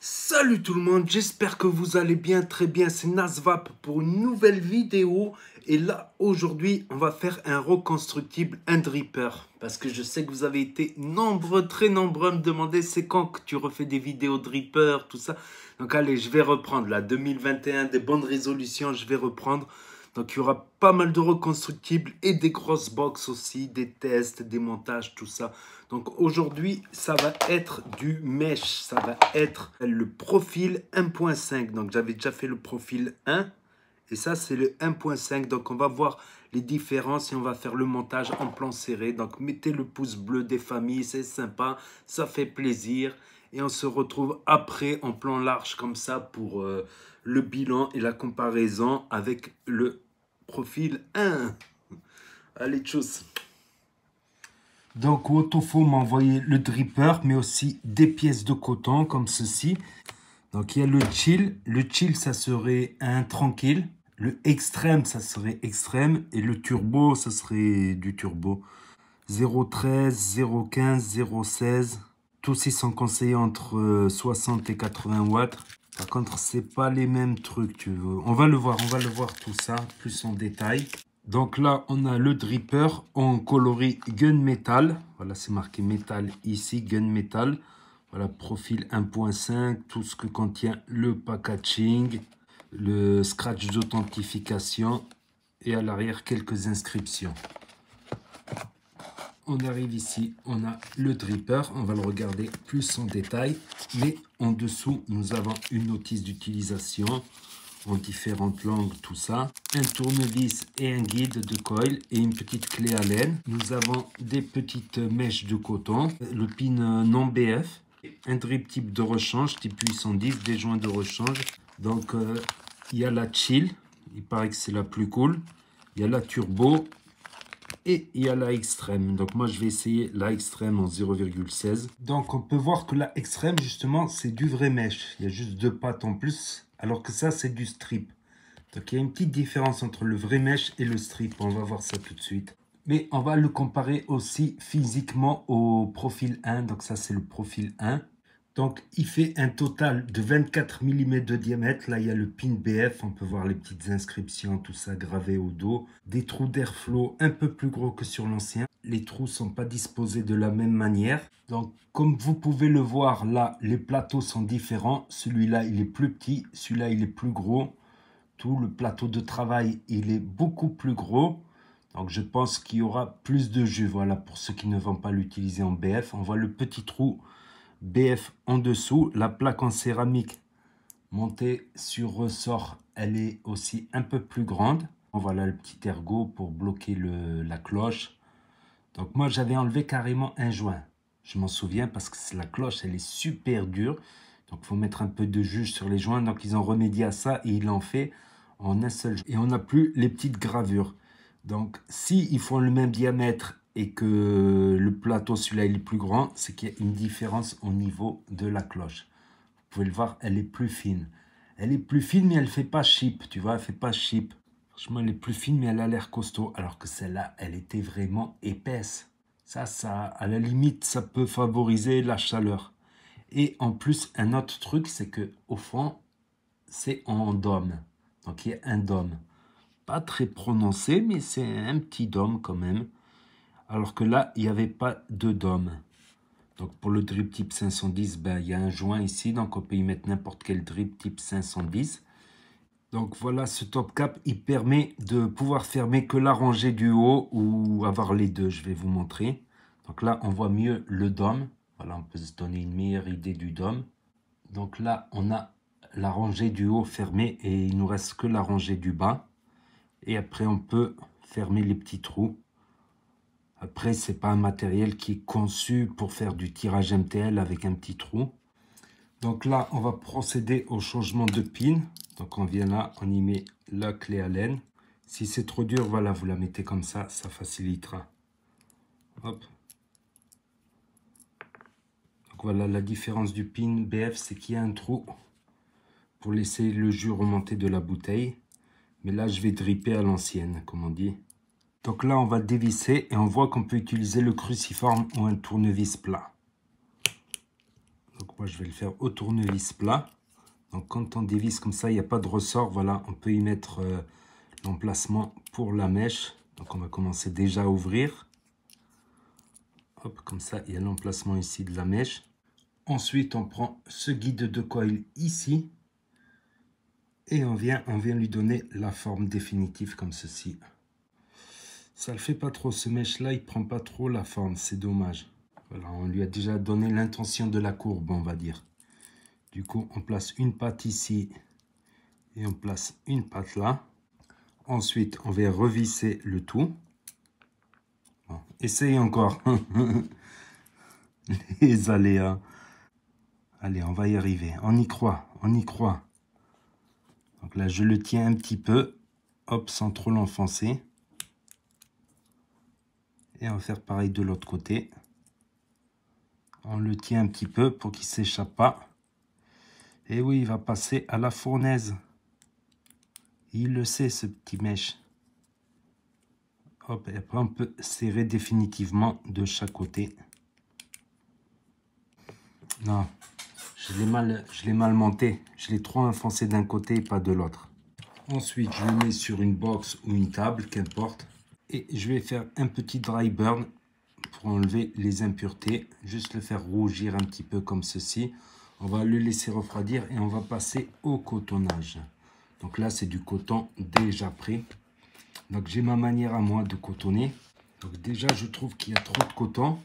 Salut tout le monde, j'espère que vous allez bien, très bien, c'est Nasvap pour une nouvelle vidéo. Et là, aujourd'hui, on va faire un reconstructible, un dripper. Parce que je sais que vous avez été nombreux, très nombreux à me demander c'est quand que tu refais des vidéos dripper, tout ça. Donc allez, je vais reprendre là, 2021, des bonnes résolutions, je vais reprendre. Donc il y aura pas mal de reconstructibles et des grosses box aussi, des tests, des montages, tout ça. Donc aujourd'hui, ça va être du mesh, ça va être le profil 1.5. Donc j'avais déjà fait le profil 1 et ça c'est le 1.5. Donc on va voir les différences et on va faire le montage en plan serré. Donc mettez le pouce bleu des familles, c'est sympa, ça fait plaisir. Et on se retrouve après en plan large comme ça pour le bilan et la comparaison avec le profil 1. Allez, tchuss. Donc Autofo m'a envoyé le dripper, mais aussi des pièces de coton comme ceci. Donc il y a le chill. Le chill, ça serait un tranquille. Le extrême, ça serait extrême. Et le turbo, ça serait du turbo. 0,13, 0,15, 0,16. Tous ils sont conseillés entre 60 et 80 watts. Par contre, c'est pas les mêmes trucs, tu veux. On va le voir tout ça, plus en détail. Donc là, on a le dripper en coloris gunmetal. Voilà, c'est marqué métal ici, gunmetal. Voilà, profil 1.5, tout ce que contient le packaging, le scratch d'authentification et à l'arrière quelques inscriptions. On arrive ici, on a le dripper, on va le regarder plus en détail. Mais en dessous, nous avons une notice d'utilisation en différentes langues, tout ça. Un tournevis et un guide de coil et une petite clé Allen. Nous avons des petites mèches de coton, le pin non BF, un drip type de rechange, type 810, des joints de rechange. Donc, il y a la chill, il paraît que c'est la plus cool. Il y a la turbo. Et il y a la extrême. Donc moi je vais essayer la extrême en 0,16. Donc on peut voir que la extrême justement c'est du vrai mesh. Il y a juste deux pattes en plus. Alors que ça c'est du strip. Donc il y a une petite différence entre le vrai mesh et le strip. On va voir ça tout de suite. Mais on va le comparer aussi physiquement au profil 1. Donc ça c'est le profil 1. Donc, il fait un total de 24 mm de diamètre. Là, il y a le pin BF. On peut voir les petites inscriptions, tout ça gravé au dos. Des trous d'airflow un peu plus gros que sur l'ancien. Les trous ne sont pas disposés de la même manière. Donc, comme vous pouvez le voir, là, les plateaux sont différents. Celui-là, il est plus petit. Celui-là, il est plus gros. Tout le plateau de travail, il est beaucoup plus gros. Donc, je pense qu'il y aura plus de jus. Voilà, pour ceux qui ne vont pas l'utiliser en BF. On voit le petit trou BF en dessous, la plaque en céramique montée sur ressort, elle est aussi un peu plus grande. Voilà le petit ergot pour bloquer la cloche. Donc moi j'avais enlevé carrément un joint. Je m'en souviens parce que la cloche elle est super dure. Donc il faut mettre un peu de jus sur les joints. Donc ils ont remédié à ça et ils l'ont fait en un seul joint. Et on n'a plus les petites gravures. Donc si ils font le même diamètre et que le plateau, celui-là, il est plus grand, c'est qu'il y a une différence au niveau de la cloche. Vous pouvez le voir, elle est plus fine. Elle est plus fine, mais elle ne fait pas cheap, tu vois, elle ne fait pas cheap. Franchement, elle est plus fine, mais elle a l'air costaud. Alors que celle-là, elle était vraiment épaisse. Ça, à la limite, ça peut favoriser la chaleur. Et en plus, un autre truc, c'est que au fond, c'est en dôme. Donc, il y a un dôme. Pas très prononcé, mais c'est un petit dôme quand même. Alors que là, il n'y avait pas de dôme. Donc pour le drip type 510, ben, il y a un joint ici. Donc on peut y mettre n'importe quel drip type 510. Donc voilà, ce top cap, il permet de pouvoir fermer que la rangée du haut ou avoir les deux. Je vais vous montrer. Donc là, on voit mieux le dôme. Voilà, on peut se donner une meilleure idée du dôme. Donc là, on a la rangée du haut fermée et il nous reste que la rangée du bas. Et après, on peut fermer les petits trous. Après, ce n'est pas un matériel qui est conçu pour faire du tirage MTL avec un petit trou. Donc là, on va procéder au changement de pin. Donc on vient là, on y met la clé Allen. Si c'est trop dur, voilà, vous la mettez comme ça facilitera. Hop. Donc voilà, la différence du pin BF, c'est qu'il y a un trou pour laisser le jus remonter de la bouteille. Mais là, je vais dripper à l'ancienne, comme on dit. Donc là, on va dévisser et on voit qu'on peut utiliser le cruciforme ou un tournevis plat. Donc Donc moi je vais le faire au tournevis plat. Donc quand on dévisse comme ça, il n'y a pas de ressort. Voilà, on peut y mettre l'emplacement pour la mèche. Donc on va commencer déjà à ouvrir. Hop, comme ça, il y a l'emplacement ici de la mèche. Ensuite, on prend ce guide de coil ici. Et on vient lui donner la forme définitive comme ceci. Ça le fait pas trop, ce mèche-là, il prend pas trop la forme, c'est dommage. Voilà, on lui a déjà donné l'intention de la courbe, on va dire. Du coup, on place une patte ici et on place une patte là. Ensuite, on va revisser le tout. Bon, essaye encore. Les aléas. Allez, on va y arriver. On y croit, on y croit. Donc là, je le tiens un petit peu. Hop, sans trop l'enfoncer. Et on va faire pareil de l'autre côté. On le tient un petit peu pour qu'il ne s'échappe pas. Et oui, il va passer à la fournaise. Il le sait, ce petit mèche. Hop, et après on peut serrer définitivement de chaque côté. Non, je l'ai mal monté. Je l'ai trop enfoncé d'un côté et pas de l'autre. Ensuite, je le mets sur une box ou une table, qu'importe. Et je vais faire un petit dry burn pour enlever les impuretés. Juste le faire rougir un petit peu comme ceci. On va le laisser refroidir et on va passer au cotonnage. Donc là, c'est du coton déjà pris. Donc j'ai ma manière à moi de cotonner. Donc déjà, je trouve qu'il y a trop de coton.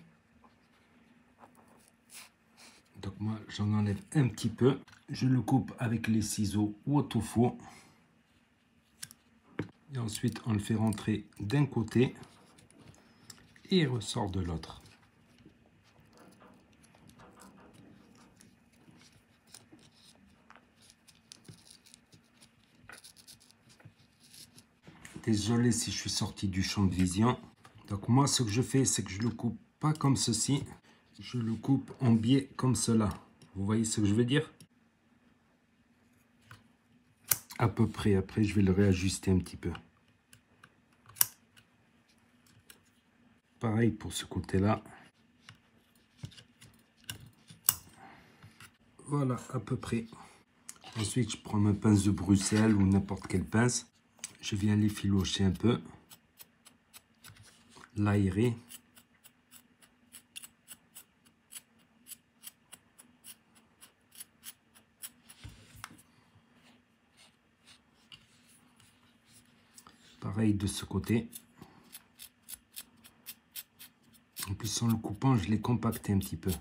Donc moi, j'en enlève un petit peu. Je le coupe avec les ciseaux ou au tofu. Et ensuite, on le fait rentrer d'un côté et il ressort de l'autre. Désolé si je suis sorti du champ de vision. Donc moi, ce que je fais, c'est que je le coupe pas comme ceci. Je le coupe en biais comme cela. Vous voyez ce que je veux dire? À peu près. Après, je vais le réajuster un petit peu. Pareil pour ce côté-là. Voilà, à peu près. Ensuite, je prends ma pince de Bruxelles ou n'importe quelle pince. Je viens l'effilocher un peu. L'aérer. Pareil de ce côté. En plus, en le coupant, je l'ai compacté un petit peu.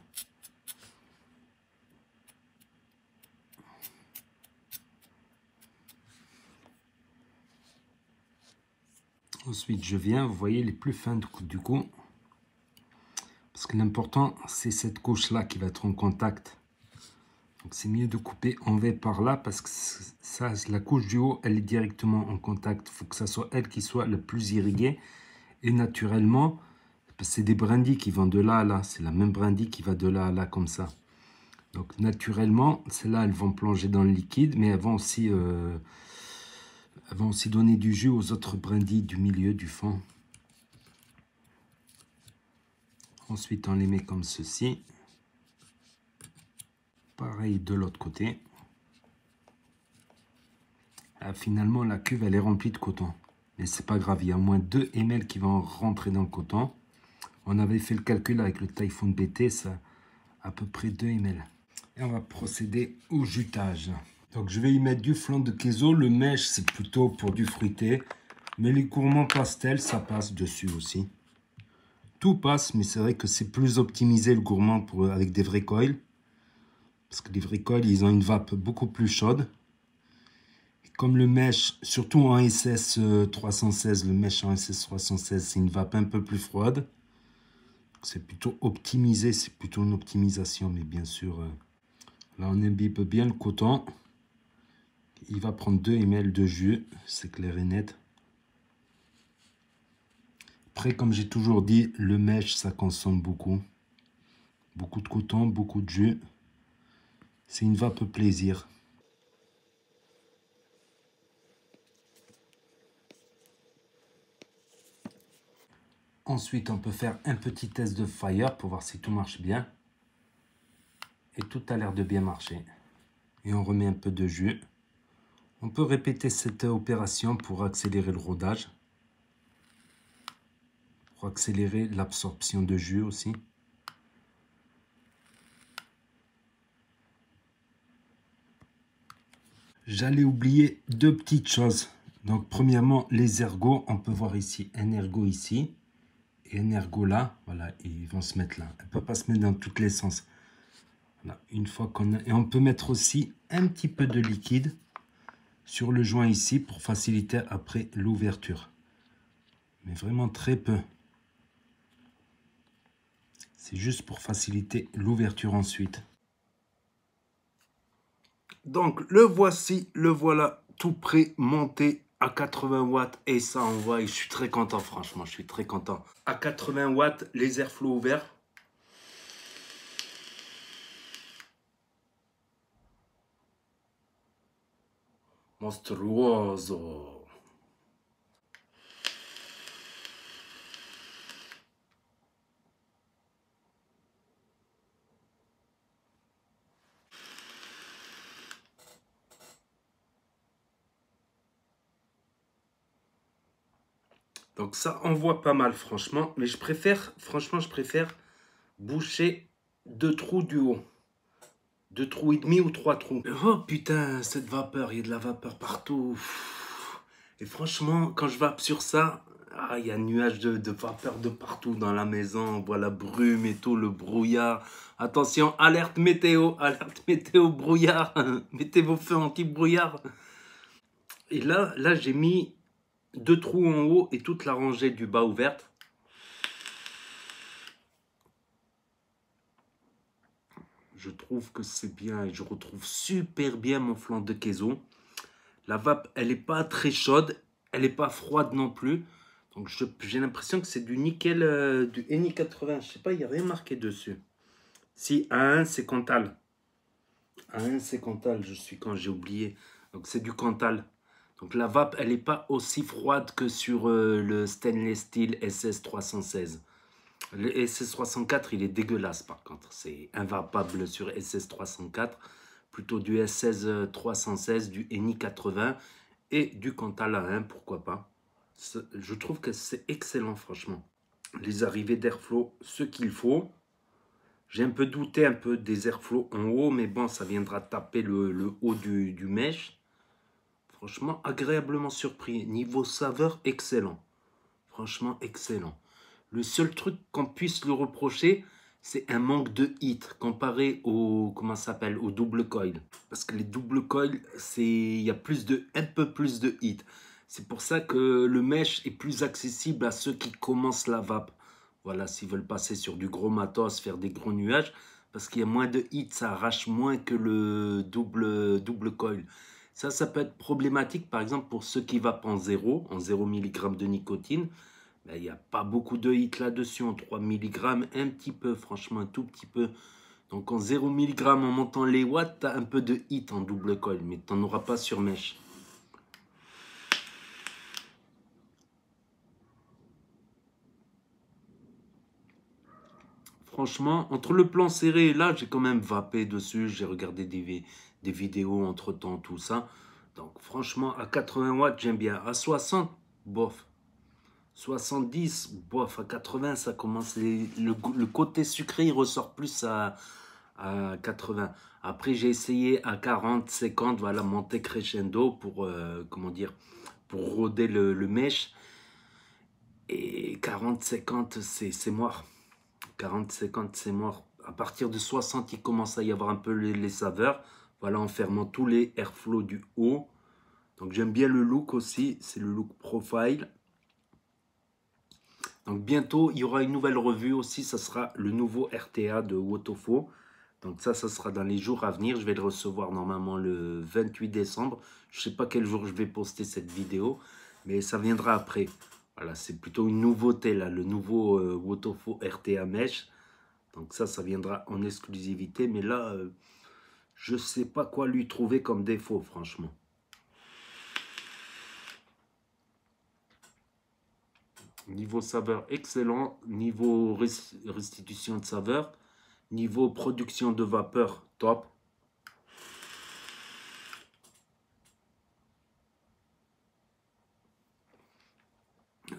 Ensuite, je viens, vous voyez, les plus fins du coup. Parce que l'important, c'est cette couche-là qui va être en contact. Donc, c'est mieux de couper en V par là parce que ça, la couche du haut, elle est directement en contact. Il faut que ça soit elle qui soit le plus irriguée. Et naturellement, c'est des brindilles qui vont de là à là. C'est la même brindille qui va de là à là comme ça. Donc, naturellement, celles-là, elles vont plonger dans le liquide, mais elles vont aussi donner du jus aux autres brindilles du milieu, du fond. Ensuite, on les met comme ceci. Pareil de l'autre côté. Ah, finalement, la cuve, elle est remplie de coton. Mais c'est pas grave, il y a au moins 2 ml qui vont rentrer dans le coton. On avait fait le calcul avec le Typhoon BT, ça à peu près 2 ml. Et on va procéder au jutage. Donc je vais y mettre du flan de queso. Le mèche, c'est plutôt pour du fruité. Mais les gourmands pastel, ça passe dessus aussi. Tout passe, mais c'est vrai que c'est plus optimisé le gourmand avec des vrais coils. Parce que les vrais coils, ils ont une vape beaucoup plus chaude. Et comme le mèche, surtout en SS 316, le mèche en SS 316, c'est une vape un peu plus froide. C'est plutôt optimisé, c'est plutôt une optimisation, mais bien sûr, là on imbibe bien le coton. Il va prendre 2 ml de jus, c'est clair et net. Après, comme j'ai toujours dit, le mèche, ça consomme beaucoup. Beaucoup de coton, beaucoup de jus. C'est une vape plaisir. Ensuite, on peut faire un petit test de fire pour voir si tout marche bien. Et tout a l'air de bien marcher. Et on remet un peu de jus. On peut répéter cette opération pour accélérer le rodage. Pour accélérer l'absorption de jus aussi. J'allais oublier deux petites choses. Donc premièrement, les ergots. On peut voir ici un ergot ici. Et un ergot là. Voilà, et ils vont se mettre là. Elle ne peut pas se mettre dans tous les sens. Voilà, une fois qu'on a... Et on peut mettre aussi un petit peu de liquide sur le joint ici pour faciliter après l'ouverture. Mais vraiment très peu. C'est juste pour faciliter l'ouverture ensuite. Donc le voici, le voilà tout prêt, monté à 80 watts et ça envoie et je suis très content franchement, je suis très content. À 80 watts, les airflow ouverts. Mostruoso. Donc ça envoie pas mal franchement, mais je préfère, franchement je préfère boucher 2 trous du haut. 2 trous et demi ou 3 trous. Oh putain, cette vapeur, il y a de la vapeur partout. Et franchement, quand je vape sur ça, il y a un nuage de vapeur de partout dans la maison. On voit la brume et tout, le brouillard. Attention, alerte météo, brouillard. Mettez vos feux anti-brouillard. Et là j'ai mis 2 trous en haut et toute la rangée du bas ouverte. Je trouve que c'est bien et je retrouve super bien mon flanc de queso. La vape, elle n'est pas très chaude, elle n'est pas froide non plus. Donc j'ai l'impression que c'est du nickel, du Eni 80. Je sais pas, il n'y a rien marqué dessus. Si, A1 c'est Cantal. A1 c'est Cantal, je suis quand j'ai oublié. Donc c'est du Cantal. Donc la vape, elle n'est pas aussi froide que sur le stainless steel SS316. Le SS64, il est dégueulasse par contre. C'est invapable sur SS304. Plutôt du SS316, du Eni 80 et du Cantal A1, pourquoi pas. Je trouve que c'est excellent franchement. Les arrivées d'airflow, ce qu'il faut. J'ai un peu douté un peu des airflow en haut, mais bon, ça viendra taper le haut du mèche. Franchement, agréablement surpris. Niveau saveur, excellent. Franchement, excellent. Le seul truc qu'on puisse lui reprocher, c'est un manque de hit comparé au, comment ça s'appelle, au double coil. Parce que les double coil, il y a un peu plus de hit. C'est pour ça que le mesh est plus accessible à ceux qui commencent la vape. Voilà, s'ils veulent passer sur du gros matos, faire des gros nuages, parce qu'il y a moins de hit, ça arrache moins que le double coil. Ça peut être problématique, par exemple, pour ceux qui vapent en 0 mg de nicotine. Ben, il n'y a pas beaucoup de hit là-dessus, en 3 mg, un petit peu, franchement, un tout petit peu. Donc en 0 mg, en montant les watts, tu as un peu de hit en double coil, mais tu n'en auras pas sur mèche. Franchement, entre le plan serré et là, j'ai quand même vapé dessus. J'ai regardé des vidéos entre-temps, tout ça. Donc franchement, à 80 watts, j'aime bien. À 60, bof. 70, bof. À 80, ça commence... Le côté sucré, il ressort plus à 80. Après, j'ai essayé à 40, 50, voilà, monter crescendo pour, comment dire, pour roder le mèche. Et 40, 50, c'est mort. 40, 50, c'est mort. À partir de 60, il commence à y avoir un peu les saveurs. Voilà, en fermant tous les airflows du haut. Donc, j'aime bien le look aussi. C'est le look profile. Donc, bientôt, il y aura une nouvelle revue aussi. Ça sera le nouveau RTA de Wotofo. Donc, ça sera dans les jours à venir. Je vais le recevoir normalement le 28 décembre. Je ne sais pas quel jour je vais poster cette vidéo. Mais ça viendra après. Voilà, c'est plutôt une nouveauté là. Le nouveau Wotofo RTA Mesh. Donc ça viendra en exclusivité. Mais là, je ne sais pas quoi lui trouver comme défaut, franchement. Niveau saveur, excellent. Niveau restitution de saveur, Niveau production de vapeur, top.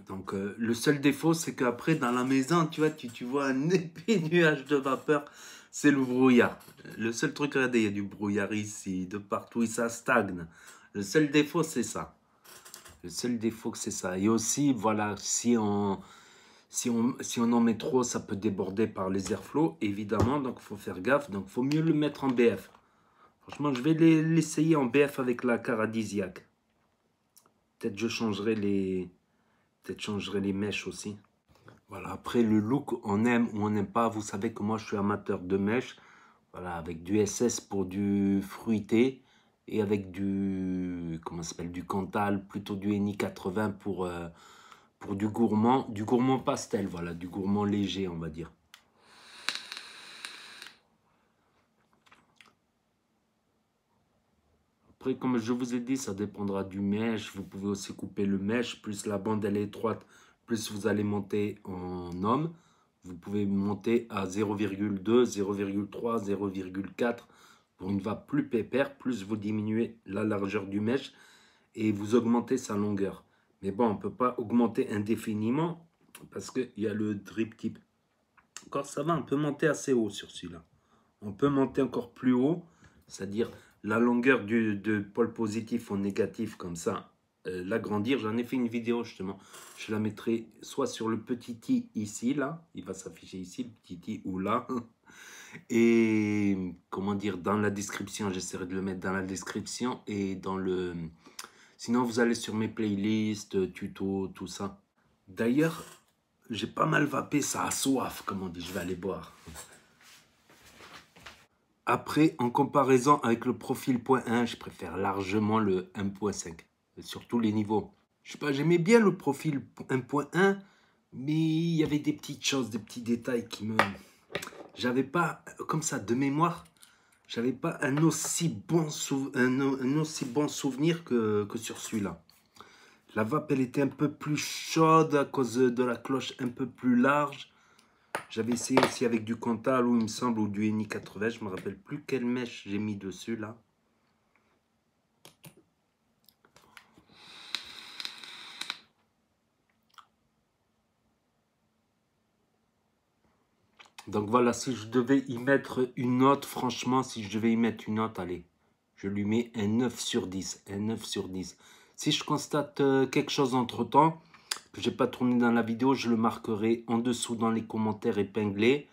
Donc, le seul défaut, c'est qu'après, dans la maison, tu vois, tu vois un épais nuage de vapeur, c'est le brouillard. Le seul truc, regardez, il y a du brouillard ici, de partout, et ça stagne. Le seul défaut, c'est ça. Le seul défaut, c'est ça. Et aussi, voilà, si on en met trop, ça peut déborder par les airflows, évidemment, donc il faut faire gaffe. Donc, il faut mieux le mettre en BF. Franchement, je vais l'essayer en BF avec la Caradisiac. Peut-être je changerai les... Peut-être changerai les mèches aussi. Voilà, après le look, on aime ou on n'aime pas. Vous savez que moi, je suis amateur de mèches. Voilà, avec du SS pour du fruité et avec du, comment ça s'appelle, du Cantal, plutôt du NI 80 pour du gourmand pastel, voilà, du gourmand léger, on va dire. Après, comme je vous ai dit, ça dépendra du mèche. Vous pouvez aussi couper le mèche, plus la bande elle est étroite, plus vous allez monter en homme. Vous pouvez monter à 0,2, 0,3, 0,4 pour une vape plus pépère, plus vous diminuez la largeur du mèche et vous augmentez sa longueur. Mais bon, on ne peut pas augmenter indéfiniment parce qu'il y a le drip tip. Encore ça va, on peut monter assez haut sur celui-là. On peut monter encore plus haut, c'est-à-dire la longueur de pôle positif ou négatif comme ça, l'agrandir. J'en ai fait une vidéo justement. Je la mettrai soit sur le petit i ici, là, il va s'afficher ici, le petit i ou là. Et comment dire, dans la description, j'essaierai de le mettre dans la description et dans le... Sinon, vous allez sur mes playlists, tutos, tout ça. D'ailleurs, j'ai pas mal vapé, ça a soif, comme on dit, je vais aller boire. Après, en comparaison avec le profil .1, je préfère largement le 1.5, sur tous les niveaux. Je sais pas, j'aimais bien le profil 1.1, mais il y avait des petites choses, des petits détails qui me... J'avais pas, comme ça, de mémoire, j'avais pas un aussi bon souvenir que sur celui-là. La vape, elle était un peu plus chaude à cause de la cloche un peu plus large. J'avais essayé aussi avec du Cantal, ou il me semble, ou du NI 80. Je ne me rappelle plus quelle mèche j'ai mis dessus, là. Donc voilà, si je devais y mettre une note, franchement, si je devais y mettre une note, allez, je lui mets un 9 sur 10. Un 9 sur 10. Si je constate quelque chose entre-temps, que je n'ai pas tourné dans la vidéo, je le marquerai en dessous dans les commentaires épinglés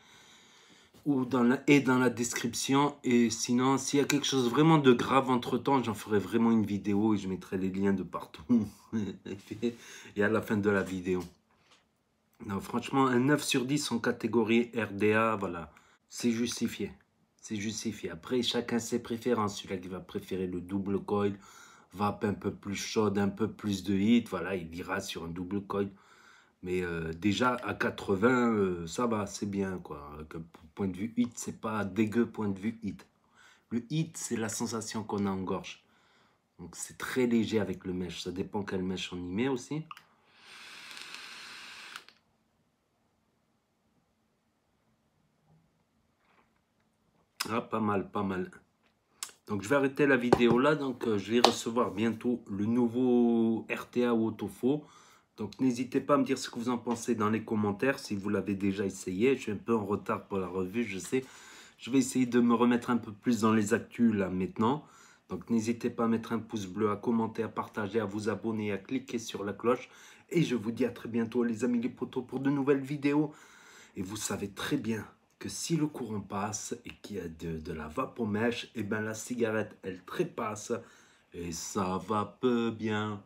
ou dans la description. Et sinon, s'il y a quelque chose vraiment de grave entre-temps, j'en ferai vraiment une vidéo et je mettrai les liens de partout. Et à la fin de la vidéo. Non, franchement, un 9 sur 10 en catégorie RDA, voilà, c'est justifié. C'est justifié. Après, chacun ses préférences. Celui-là qui va préférer le double coil, vape un peu plus chaude, un peu plus de hit, voilà, il ira sur un double coil. Mais déjà, à 80, ça va, c'est bien, quoi. Point de vue hit, c'est pas dégueu, point de vue hit. Le hit, c'est la sensation qu'on a en gorge. Donc, c'est très léger avec le mèche. Ça dépend quel mèche on y met aussi. Ah, pas mal, pas mal. Donc, je vais arrêter la vidéo là. Donc, je vais recevoir bientôt le nouveau RTA ou Autofo. Donc, n'hésitez pas à me dire ce que vous en pensez dans les commentaires si vous l'avez déjà essayé. Je suis un peu en retard pour la revue, je sais. Je vais essayer de me remettre un peu plus dans les actus là maintenant. Donc, n'hésitez pas à mettre un pouce bleu, à commenter, à partager, à vous abonner, à cliquer sur la cloche. Et je vous dis à très bientôt les amis les potos pour de nouvelles vidéos. Et vous savez très bien que si le courant passe et qu'il y a de la vapomèche, et bien la cigarette, elle trépasse et ça va peu bien.